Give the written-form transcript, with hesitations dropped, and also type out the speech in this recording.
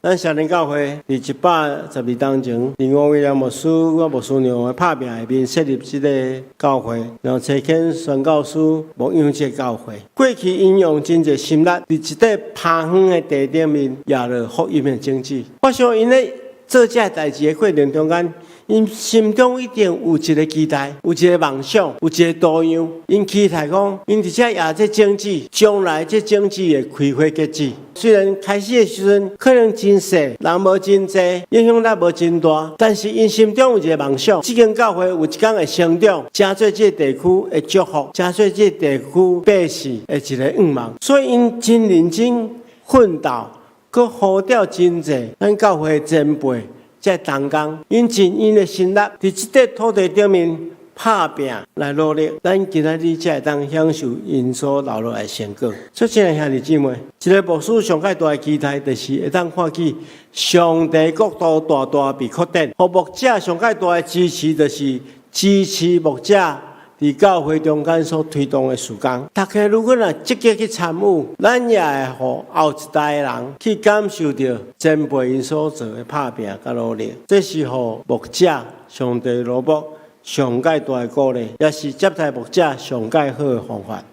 咱少年教會佇112當前，連我威廉牧師、我牧師娘拍拼下面設立這個教會，然後找見宣教師牧養這個教會。過去應用真濟心力，佇一塊偏遠的地點面，也落福音的種子。我想因咧做這代志的過程中間，因心中一定有一個期待，有一個夢想，有一個圖樣。因期待講，因佇遮也這種子，將來這種子會開花結籽。雖然開始的時陣可能真細，人無真濟，影響力無真大，但是因心中有一個夢想，這間教會有一天會成長，成做這個地區的祝福，成做這個地區百姓的一個願望。所以因真認真奮鬥，佮呼召真濟咱教會的前輩。在當工，因盡因的心力，佇這塊土地頂面拍拼來努力，咱今仔日才會當享受因所留落來的成果。所以，親愛兄弟姊妹，一個牧師上較大的期待，就是會當看見上帝國度大大被擴展。和牧者上較大的支持，就是支持牧者佇教會中間所推動的事工。大家如果若積極去參與，咱也會互後一代的人去感受到前輩因所做的拍拼甲努力。這是互牧者上帝羅牧上界大的鼓勵，也是接待牧者上界好的方法。